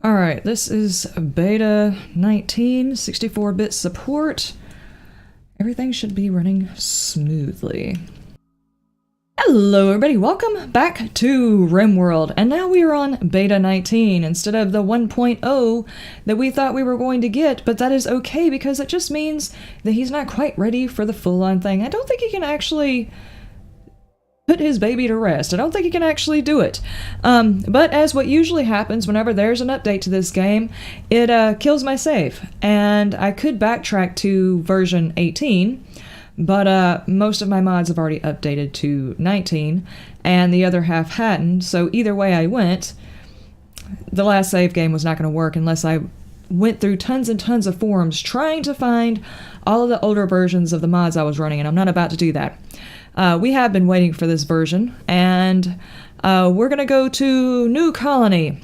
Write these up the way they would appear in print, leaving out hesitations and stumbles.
Alright, this is beta 19, 64-bit support. Everything should be running smoothly. Hello everybody, welcome back to RimWorld, and now we are on beta 19 instead of the 1.0 that we thought we were going to get, but that is okay because it just means that he's not quite ready for the full-on thing. I don't think he can actually put his baby to rest. I don't think he can actually do it. But as what usually happens whenever there's an update to this game, it kills my save. And I could backtrack to version 18, but most of my mods have already updated to 19, and the other half hadn't, so either way I went, the last save game was not going to work unless I went through tons and tons of forums trying to find all of the older versions of the mods I was running, and I'm not about to do that. We have been waiting for this version, and we're going to go to New Colony.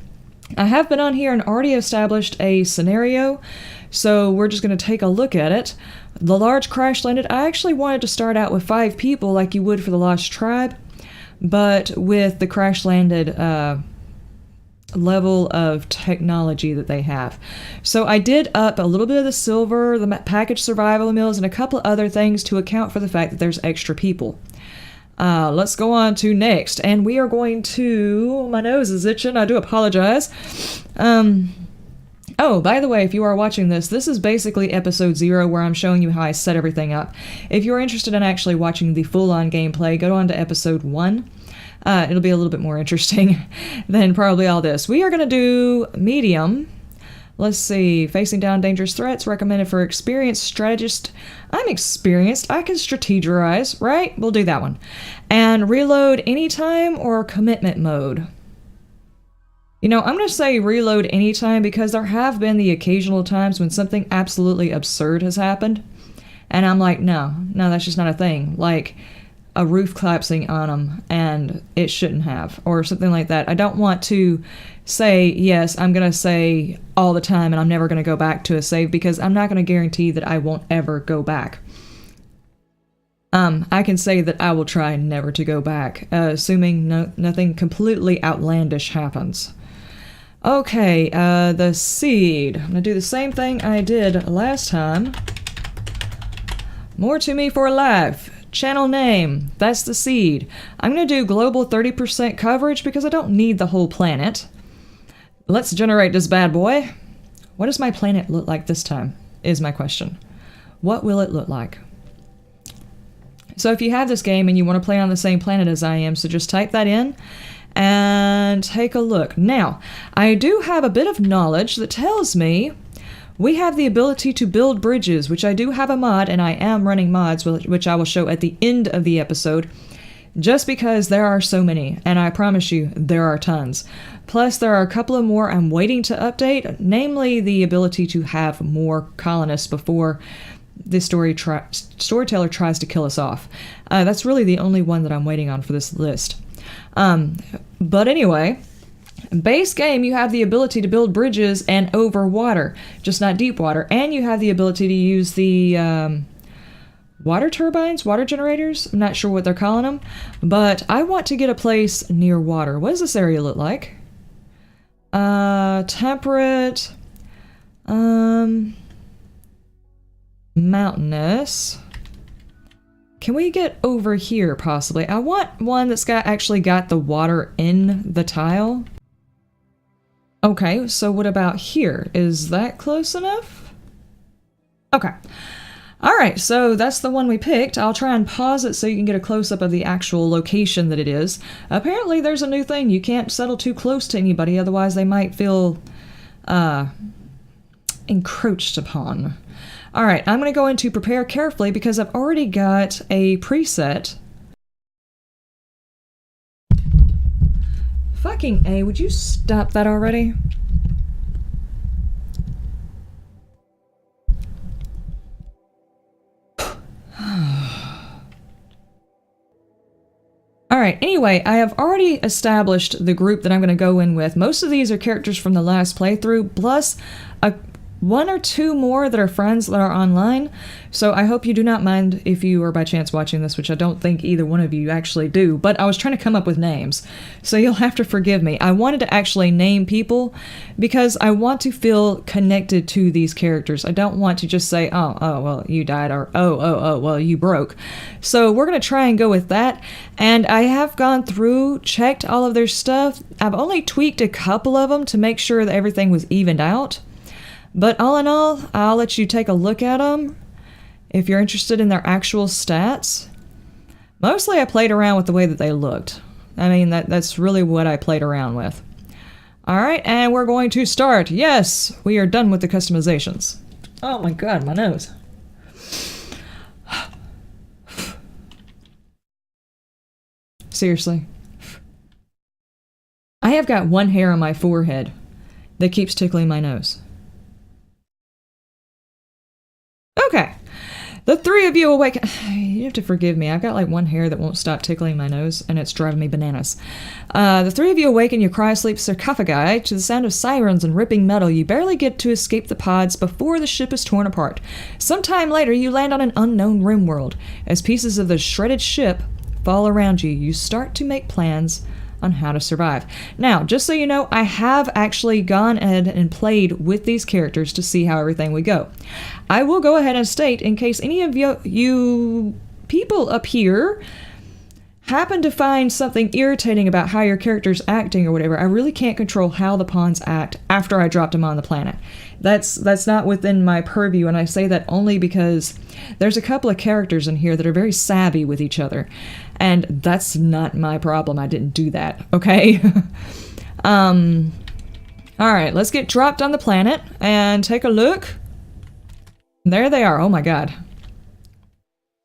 I have been on here and already established a scenario, so we're just going to take a look at it. The large crash landed. I actually wanted to start out with 5 people like you would for the Lost Tribe, but with the crash landed level of technology that they have. So I did up a little bit of the silver, the package survival meals, and a couple of other things to account for the fact that there's extra people. Let's go on to next, and we are going to... My nose is itching, I do apologize. Oh, by the way, if you are watching this, this is basically episode 0 where I'm showing you how I set everything up. If you're interested in actually watching the full-on gameplay, go on to episode 1. It'll be a little bit more interesting than probably all this. We are going to do medium. Let's see. Facing down dangerous threats. Recommended for experienced strategist. I'm experienced. I can strategize, right? We'll do that one. And reload anytime or commitment mode. You know, I'm going to say reload anytime because there have been the occasional times when something absolutely absurd has happened. And I'm like, no, that's just not a thing. Like a roof collapsing on them, and it shouldn't have, or something like that. I don't want to say, yes, I'm going to say all the time and I'm never going to go back to a save because I'm not going to guarantee that I won't ever go back. I can say that I will try never to go back, assuming nothing completely outlandish happens. Okay, the seed. I'm going to do the same thing I did last time. More to me for life. Channel name, that's the seed. I'm going to do global 30% coverage because I don't need the whole planet. Let's generate this bad boy. What does my planet look like this time, is my question. What will it look like? So if you have this game and you want to play on the same planet as I am, so just type that in and take a look. Now, I do have a bit of knowledge that tells me we have the ability to build bridges, which I do have a mod, and I am running mods, which I will show at the end of the episode, just because there are so many, and I promise you, there are tons. Plus, there are a couple of more I'm waiting to update, namely the ability to have more colonists before the storyteller tries to kill us off. That's really the only one that I'm waiting on for this list. But anyway... Base game, you have the ability to build bridges and over water, just not deep water, and you have the ability to use the water turbines, water generators. I'm not sure what they're calling them, but I want to get a place near water. What does this area look like? Temperate, mountainous. Can we get over here possibly? I want one that's actually got the water in the tile. Okay, so what about here? Is that close enough? Okay. Alright, so that's the one we picked. I'll try and pause it so you can get a close-up of the actual location that it is. Apparently there's a new thing. You can't settle too close to anybody, otherwise they might feel encroached upon. Alright, I'm going to go into prepare carefully because I've already got a preset. Fucking A, would you stop that already? Alright, anyway, I have already established the group that I'm going to go in with. Most of these are characters from the last playthrough, plus one or two more that are friends that are online, so I hope you do not mind if you are by chance watching this, which I don't think either one of you actually do, but I was trying to come up with names, so you'll have to forgive me. I wanted to actually name people because I want to feel connected to these characters. I don't want to just say, oh, well, you died, or oh, well, you broke. So we're going to try and go with that, and I have gone through, checked all of their stuff. I've only tweaked a couple of them to make sure that everything was evened out. But all in all, I'll let you take a look at them if you're interested in their actual stats. Mostly I played around with the way that they looked. I mean, that's really what I played around with. Alright, and we're going to start. Yes, we are done with the customizations. Oh my god, my nose. Seriously. I have got one hair on my forehead that keeps tickling my nose. Okay, the three of you awaken. You have to forgive me. I've got like one hair that won't stop tickling my nose, and it's driving me bananas. The three of you awaken your cryosleep sarcophagi to the sound of sirens and ripping metal. You barely get to escape the pods before the ship is torn apart. Sometime later, you land on an unknown RimWorld. As pieces of the shredded ship fall around you, you start to make plans on how to survive. Now, just so you know, I have actually gone ahead and played with these characters to see how everything would go. I will go ahead and state, in case any of you people up here happen to find something irritating about how your character's acting or whatever, I really can't control how the pawns act after I dropped them on the planet. That's not within my purview, and I say that only because there's a couple of characters in here that are very savvy with each other, and that's not my problem. I didn't do that, okay? Alright, let's get dropped on the planet and take a look. There they are. Oh my god.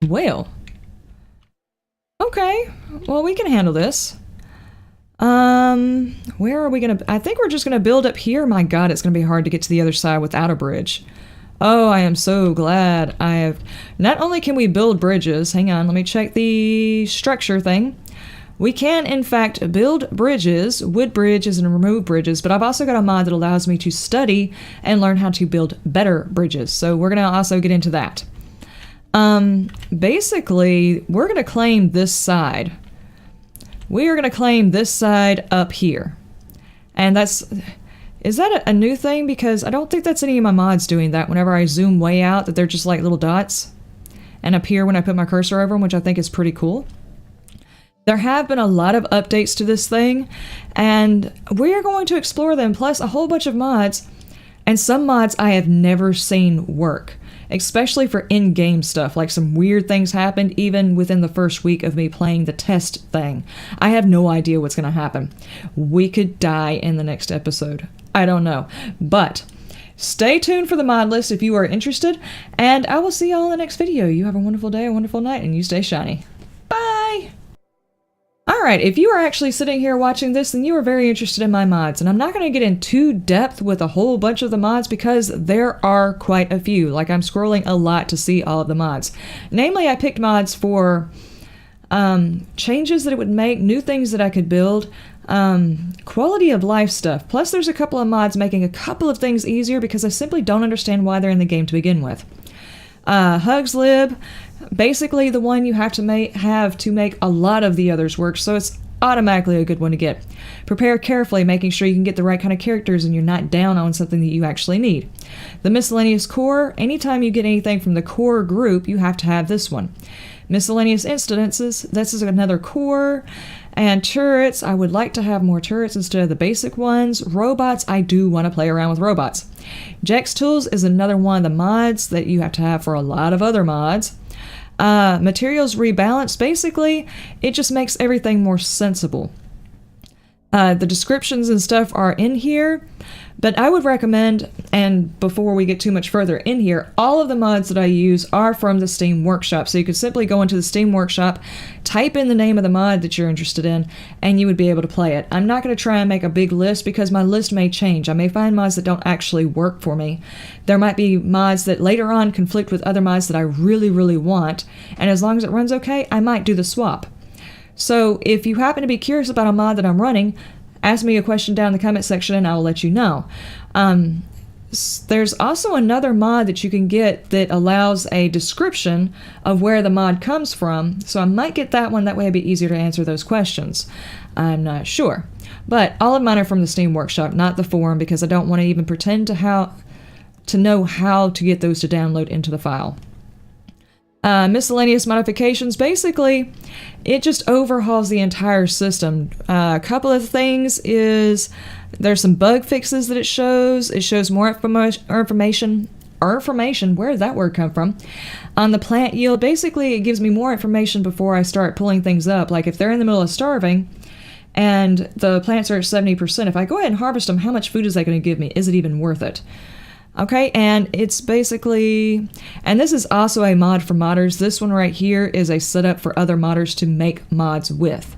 Whale. Okay, well, we can handle this. Where are we gonna... I think we're just gonna build up here. My god, it's gonna be hard to get to the other side without a bridge. Oh, I am so glad I have... Not only can we build bridges... Hang on, let me check the structure thing. We can, in fact, build bridges, wood bridges, and remove bridges, but I've also got a mod that allows me to study and learn how to build better bridges, so we're gonna also get into that. Basically, we're gonna claim this side. We are gonna claim this side up here. And that's... Is that a new thing? Because I don't think that's any of my mods doing that whenever I zoom way out, that they're just like little dots and appear when I put my cursor over them, which I think is pretty cool. There have been a lot of updates to this thing, and we are going to explore them, plus a whole bunch of mods, and some mods I have never seen work, especially for in-game stuff, like some weird things happened even within the first week of me playing the test thing. I have no idea what's going to happen. We could die in the next episode. I don't know, but stay tuned for the mod list if you are interested, and I will see y'all in the next video. You have a wonderful day, a wonderful night, and you stay shiny. Bye! Alright, if you are actually sitting here watching this, then you are very interested in my mods, and I'm not going to get in too depth with a whole bunch of the mods because there are quite a few. Like, I'm scrolling a lot to see all of the mods. Namely, I picked mods for changes that it would make, new things that I could build, quality of life stuff. Plus, there's a couple of mods making a couple of things easier because I simply don't understand why they're in the game to begin with. Hugs Lib, basically the one you have to make a lot of the others work, so it's automatically a good one to get. Prepare carefully, making sure you can get the right kind of characters and you're not down on something that you actually need. The Miscellaneous Core, anytime you get anything from the core group, you have to have this one. Miscellaneous Incidences, this is another core. And turrets, I would like to have more turrets instead of the basic ones. Robots, I do want to play around with robots. Jex Tools is another one of the mods that you have to have for a lot of other mods. Materials Rebalance, basically, it just makes everything more sensible. The descriptions and stuff are in here, but I would recommend, and before we get too much further in here, all of the mods that I use are from the Steam Workshop. So you could simply go into the Steam Workshop, type in the name of the mod that you're interested in, and you would be able to play it. I'm not going to try and make a big list because my list may change. I may find mods that don't actually work for me. There might be mods that later on conflict with other mods that I really, really want, and as long as it runs okay, I might do the swap. So if you happen to be curious about a mod that I'm running, ask me a question down in the comment section and I will let you know. There's also another mod that you can get that allows a description of where the mod comes from, so I might get that one. That way it'd be easier to answer those questions. I'm not sure. But all of mine are from the Steam Workshop, not the forum, because I don't want to even pretend to know how to get those to download into the file. Miscellaneous modifications, basically, it just overhauls the entire system. A couple of things is there's some bug fixes that it shows. It shows more information, where did that word come from? On the plant yield, basically it gives me more information before I start pulling things up. Like if they're in the middle of starving and the plants are at 70%, if I go ahead and harvest them, how much food is that going to give me? Is it even worth it? Okay, and it's basically, and this is also a mod for modders. This one right here is a setup for other modders to make mods with.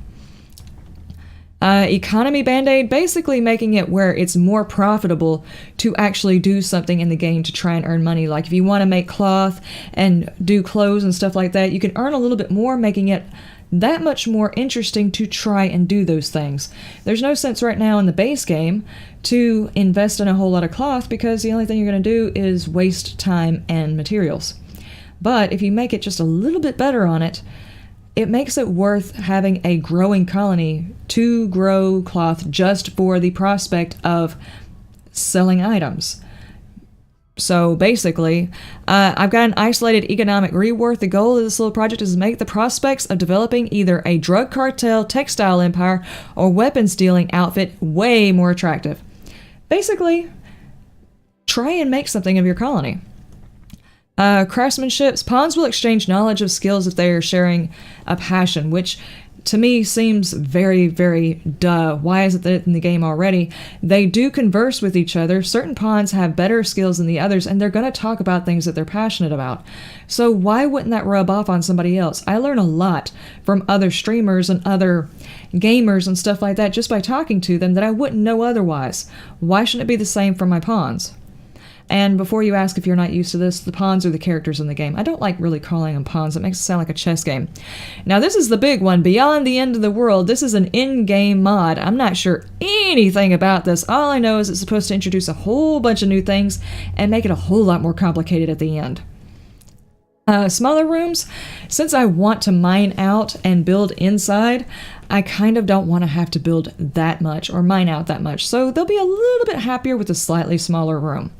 Economy Band-Aid, basically making it where it's more profitable to actually do something in the game to try and earn money. Like if you want to make cloth and do clothes and stuff like that, you can earn a little bit more, making it that much more interesting to try and do those things. There's no sense right now in the base game to invest in a whole lot of cloth because the only thing you're going to do is waste time and materials. But if you make it just a little bit better on it, it makes it worth having a growing colony to grow cloth just for the prospect of selling items. So basically, I've got an isolated economic reworth. The goal of this little project is to make the prospects of developing either a drug cartel, textile empire, or weapons dealing outfit way more attractive. Basically, try and make something of your colony. Craftsmanship. Pawns will exchange knowledge of skills if they are sharing a passion, which to me seems very, very duh. Why isn't it in the game already? They do converse with each other. Certain pawns have better skills than the others, and they're going to talk about things that they're passionate about. So why wouldn't that rub off on somebody else? I learn a lot from other streamers and other gamers and stuff like that just by talking to them that I wouldn't know otherwise. Why shouldn't it be the same for my pawns? And before you ask if you're not used to this, the pawns are the characters in the game. I don't like really calling them pawns. It makes it sound like a chess game. Now this is the big one. Beyond the End of the World. This is an in-game mod. I'm not sure anything about this. All I know is it's supposed to introduce a whole bunch of new things and make it a whole lot more complicated at the end. Smaller rooms. Since I want to mine out and build inside, I kind of don't want to have to build that much or mine out that much. So they'll be a little bit happier with a slightly smaller room.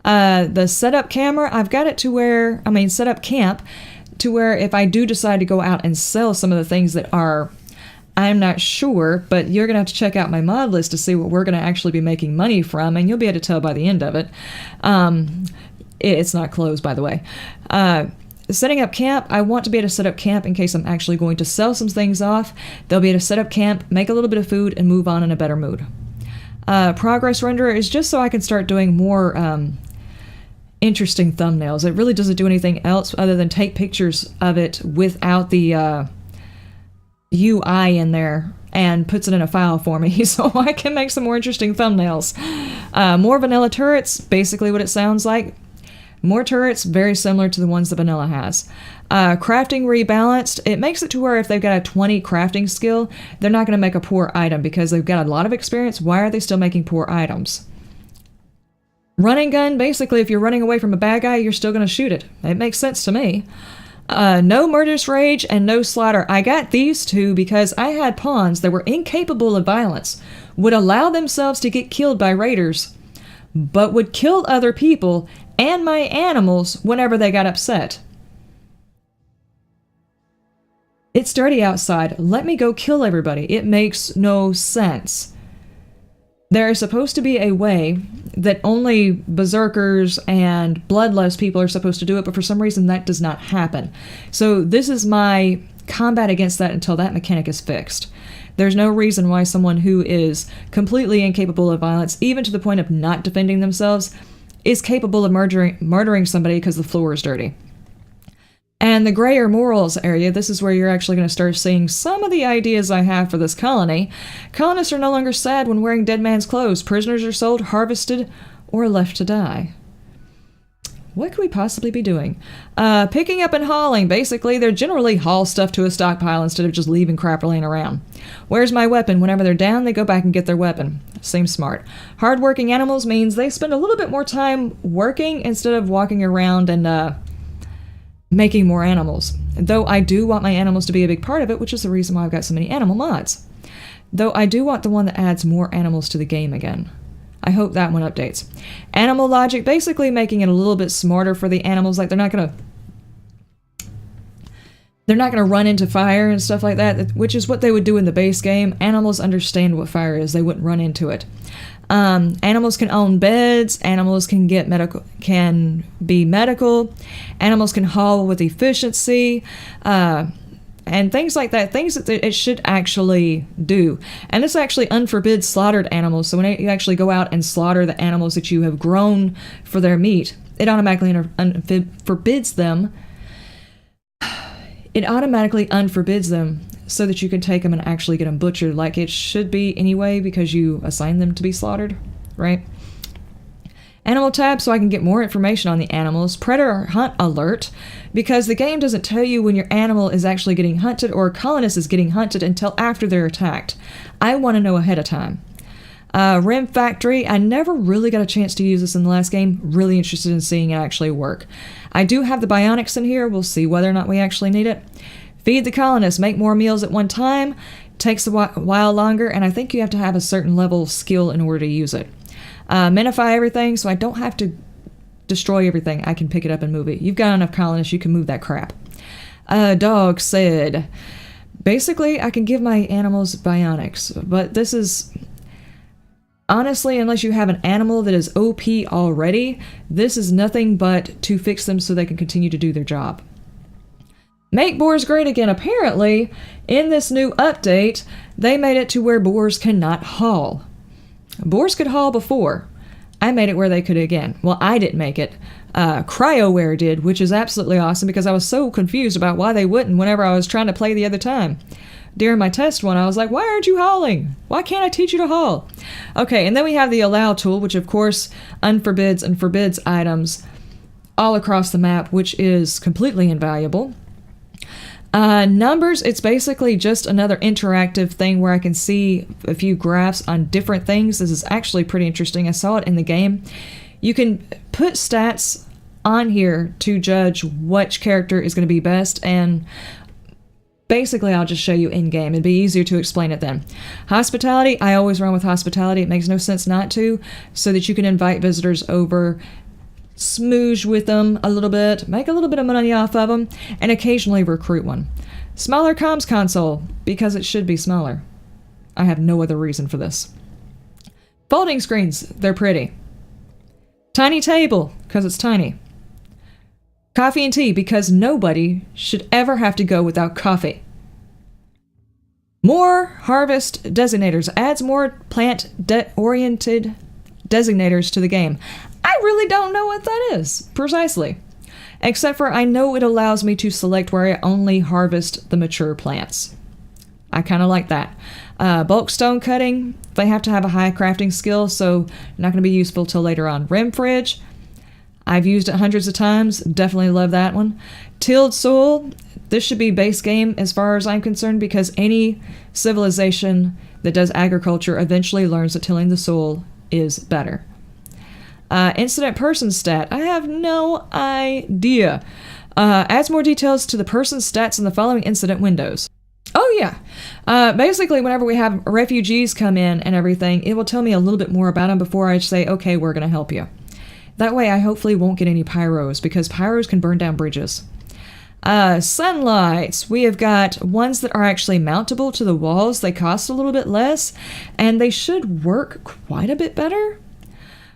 The setup camera, I've got it to where, setup camp, to where if I do decide to go out and sell some of the things that are, I'm not sure, but you're going to have to check out my mod list to see what we're going to actually be making money from, and you'll be able to tell by the end of it. It's not closed, by the way. Setting up camp, I want to be able to set up camp in case I'm actually going to sell some things off. They'll be able to set up camp, make a little bit of food, and move on in a better mood. Progress renderer is just so I can start doing more interesting thumbnails. It really doesn't do anything else other than take pictures of it without the UI in there and puts it in a file for me so I can make some more interesting thumbnails. More vanilla turrets, basically what it sounds like. More turrets, very similar to the ones that vanilla has. Crafting rebalanced, it makes it to where if they've got a 20 crafting skill, they're not going to make a poor item because they've got a lot of experience. Why are they still making poor items? Running gun, basically if you're running away from a bad guy, you're still going to shoot it. It makes sense to me. No murderous rage and no slaughter. I got these two because I had pawns that were incapable of violence, would allow themselves to get killed by raiders, but would kill other people and my animals whenever they got upset. It's dirty outside. Let me go kill everybody. It makes no sense. There is supposed to be a way that only berserkers and bloodlust people are supposed to do it, but for some reason that does not happen. So this is my combat against that until that mechanic is fixed. There's no reason why someone who is completely incapable of violence, even to the point of not defending themselves, is capable of murdering somebody because the floor is dirty. And the grayer morals area, this is where you're actually going to start seeing some of the ideas I have for this colony. Colonists are no longer sad when wearing dead man's clothes. Prisoners are sold, harvested, or left to die. What could we possibly be doing? Picking up and hauling. Basically, they're generally haul stuff to a stockpile instead of just leaving crap laying around. Where's my weapon? Whenever they're down, they go back and get their weapon. Seems smart. Hardworking animals means they spend a little bit more time working instead of walking around and making more animals. Though I do want my animals to be a big part of it, which is the reason why I've got so many animal mods. Though I do want the one that adds more animals to the game again. I hope that one updates. Animal logic, basically making it a little bit smarter for the animals. Like they're not gonna run into fire and stuff like that, which is what they would do in the base game. Animals understand what fire is. They wouldn't run into it. Animals can own beds. Animals can be medical. Animals can haul with efficiency. And things like that, things that it should actually do. And this actually unforbids slaughtered animals, so when you actually go out and slaughter the animals that you have grown for their meat, it automatically forbids them. It automatically unforbids them so that you can take them and actually get them butchered like it should be anyway because you assign them to be slaughtered, right? Animal tab so I can get more information on the animals. Predator hunt alert because the game doesn't tell you when your animal is actually getting hunted or a colonist is getting hunted until after they're attacked. I want to know ahead of time. Rim factory. I never really got a chance to use this in the last game. Really interested in seeing it actually work. I do have the bionics in here. We'll see whether or not we actually need it. Feed the colonists. Make more meals at one time. Takes a while longer, and I think you have to have a certain level of skill in order to use it. Minify everything so I don't have to destroy everything. I can pick it up and move it. You've got enough colonists, you can move that crap. Dog said, basically I can give my animals bionics, but this is, honestly, unless you have an animal that is OP already, this is nothing but to fix them so they can continue to do their job. Make boars great again. Apparently, in this new update, they made it to where boars cannot haul. Boars could haul before. I made it where they could again. Well, I didn't make it. CryoWare did, which is absolutely awesome because I was so confused about why they wouldn't whenever I was trying to play the other time. During my test one, I was like, why aren't you hauling? Why can't I teach you to haul? Okay, and then we have the allow tool, which of course unforbids and forbids items all across the map, which is completely invaluable. Numbers, it's basically just another interactive thing where I can see a few graphs on different things. This is actually pretty interesting. I saw it in the game. You can put stats on here to judge which character is going to be best, and basically I'll just show you in game. It'd be easier to explain it then. Hospitality, I always run with hospitality. It makes no sense not to, so that you can invite visitors over, smooge with them a little bit, make a little bit of money off of them, and occasionally recruit one. Smaller comms console, because it should be smaller. I have no other reason for this. Folding screens, they're pretty. Tiny table, because it's tiny. Coffee and tea, because nobody should ever have to go without coffee. More harvest designators, adds more plant-oriented designators to the game. I really don't know what that is, precisely. Except for I know it allows me to select where I only harvest the mature plants. I kind of like that. Bulk stone cutting, they have to have a high crafting skill, so not going to be useful till later on. Rim fridge, I've used it hundreds of times, definitely love that one. Tilled soil, this should be base game as far as I'm concerned, because any civilization that does agriculture eventually learns that tilling the soil is better. Incident person stat. I have no idea. Adds more details to the person's stats in the following incident windows. Oh yeah. Basically, whenever we have refugees come in and everything, it will tell me a little bit more about them before I say, okay, we're going to help you. That way I hopefully won't get any pyros, because pyros can burn down bridges. Sunlights. We have got ones that are actually mountable to the walls. They cost a little bit less, and they should work quite a bit better.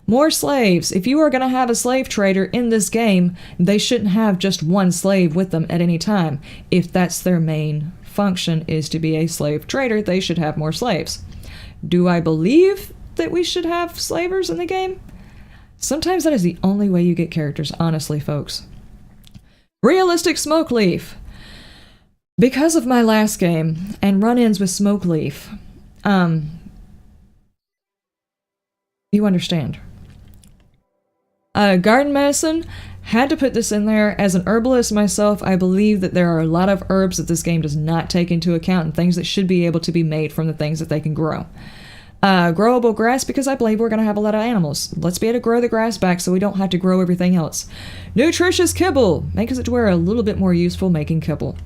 More slaves. If you are going to have a slave trader in this game, they shouldn't have just one slave with them at any time. If that's their main function, is to be a slave trader, they should have more slaves. Do I believe that we should have slavers in the game? Sometimes that is the only way you get characters, honestly, folks. Realistic smoke leaf. Because of my last game and run-ins with smoke leaf, you understand. Garden medicine, had to put this in there. As an herbalist myself, I believe that there are a lot of herbs that this game does not take into account and things that should be able to be made from the things that they can grow. Growable grass, because I believe we're going to have a lot of animals. Let's be able to grow the grass back so we don't have to grow everything else. Nutritious kibble, makes it to where a little bit more useful making kibble.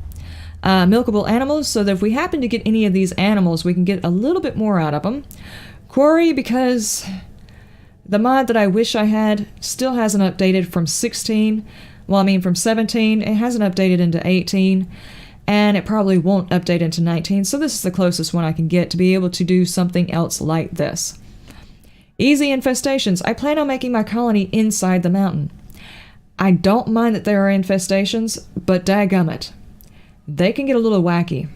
Milkable animals, so that if we happen to get any of these animals, we can get a little bit more out of them. Quarry, because the mod that I wish I had still hasn't updated from 16. Well, I mean from 17. It hasn't updated into 18. And it probably won't update into 19, so this is the closest one I can get to be able to do something else like this. Easy infestations. I plan on making my colony inside the mountain. I don't mind that there are infestations, but dadgummit, they can get a little wacky.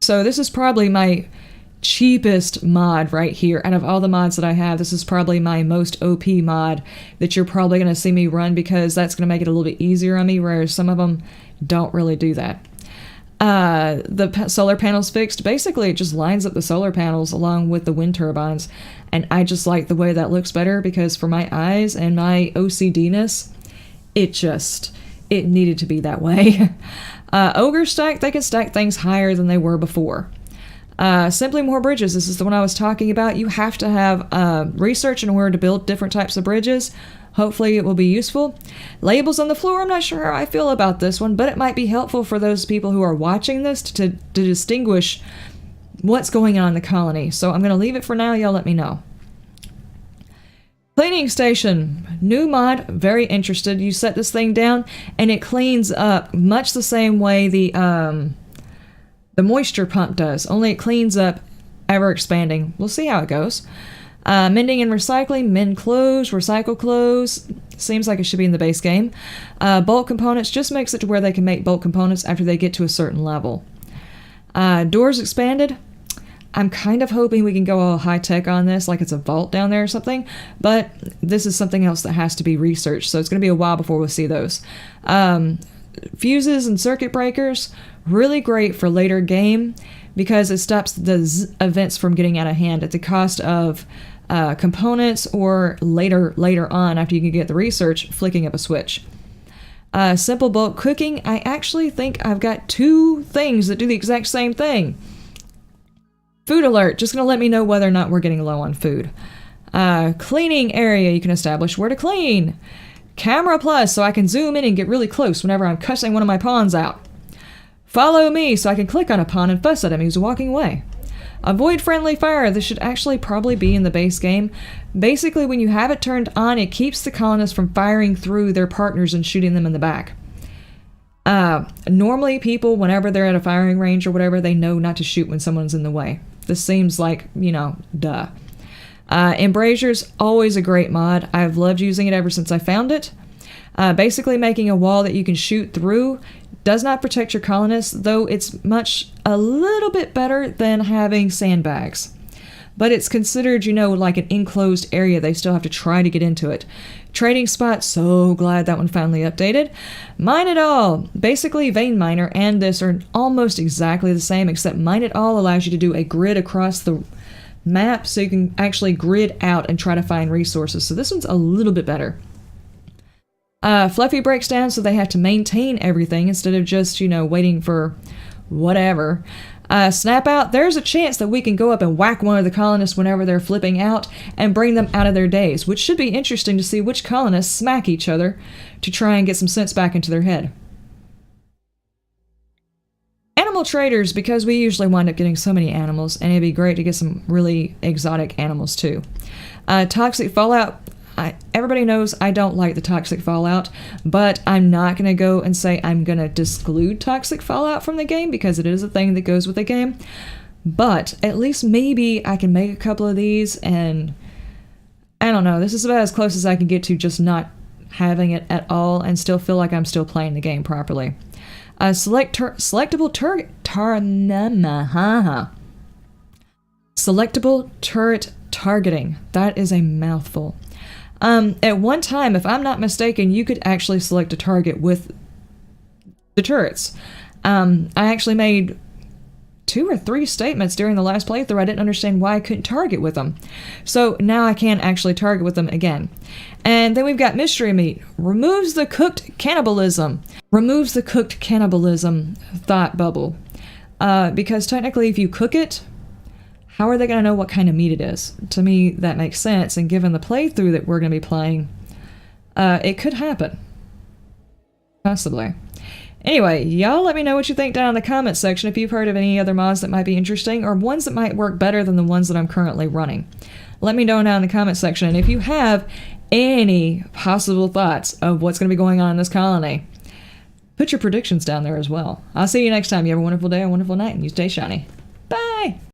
So this is probably my cheapest mod right here. Out of all the mods that I have, this is probably my most OP mod that you're probably going to see me run, because that's going to make it a little bit easier on me, whereas some of them don't really do that. The solar panels fixed, basically it just lines up the solar panels along with the wind turbines, and I just like the way that looks better, because for my eyes and my OCD-ness, it needed to be that way. Ogre stack, they can stack things higher than they were before. Simply more bridges. This is the one I was talking about. You have to have research in order to build different types of bridges. Hopefully it will be useful. Labels on the floor. I'm not sure how I feel about this one, but it might be helpful for those people who are watching this to distinguish what's going on in the colony. So I'm going to leave it for now. Y'all let me know. Cleaning station. New mod. Very interested. You set this thing down and it cleans up much the same way the moisture pump does, only it cleans up ever expanding. We'll see how it goes. Mending and recycling, mend clothes, recycle clothes. Seems like it should be in the base game. Bulk components just makes it to where they can make bulk components after they get to a certain level. Doors expanded. I'm kind of hoping we can go all high-tech on this, like it's a vault down there or something, but this is something else that has to be researched, so it's going to be a while before we'll see those. Fuses and circuit breakers, really great for later game, because it stops the events from getting out of hand at the cost of components, or later on after you can get the research, flicking up a switch. Simple bulk cooking. I actually think I've got two things that do the exact same thing. Food alert, just going to let me know whether or not we're getting low on food. Cleaning area, you can establish where to clean. Camera plus, so I can zoom in and get really close whenever I'm cussing one of my pawns out. Follow me, so I can click on a pawn and fuss at him who's walking away. Avoid friendly fire. This should actually probably be in the base game. Basically, when you have it turned on, it keeps the colonists from firing through their partners and shooting them in the back. Normally, people, whenever they're at a firing range or whatever, they know not to shoot when someone's in the way. This seems like, duh. Embrasures, always a great mod. I've loved using it ever since I found it. Basically making a wall that you can shoot through. Does not protect your colonists, though it's a little bit better than having sandbags. But it's considered, like an enclosed area. They still have to try to get into it. Trading spot, so glad that one finally updated. Mine It All. Basically, Vein Miner and this are almost exactly the same, except Mine It All allows you to do a grid across the map, so you can actually grid out and try to find resources. So this one's a little bit better. Fluffy breaks down, so they have to maintain everything instead of just, waiting for whatever. Snap out, there's a chance that we can go up and whack one of the colonists whenever they're flipping out and bring them out of their daze, which should be interesting to see which colonists smack each other to try and get some sense back into their head. Animal traders, because we usually wind up getting so many animals, and it'd be great to get some really exotic animals too. Toxic fallout. Everybody knows I don't like the toxic fallout, but I'm not going to go and say I'm going to exclude toxic fallout from the game, because it is a thing that goes with the game. But at least maybe I can make a couple of these, and I don't know, this is about as close as I can get to just not having it at all and still feel like I'm still playing the game properly. Selectable turret targeting. That is a mouthful. At one time, if I'm not mistaken, you could actually select a target with the turrets. I actually made 2 or 3 statements during the last playthrough I didn't understand why I couldn't target with them. So now I can actually target with them again. And then we've got mystery meat. Removes the cooked cannibalism. Removes the cooked cannibalism thought bubble. Because technically if you cook it, how are they going to know what kind of meat it is? To me, that makes sense. And given the playthrough that we're going to be playing, it could happen. Possibly. Anyway, y'all let me know what you think down in the comments section if you've heard of any other mods that might be interesting or ones that might work better than the ones that I'm currently running. Let me know down in the comments section. And if you have any possible thoughts of what's going to be going on in this colony, put your predictions down there as well. I'll see you next time. You have a wonderful day, a wonderful night, and you stay shiny. Bye!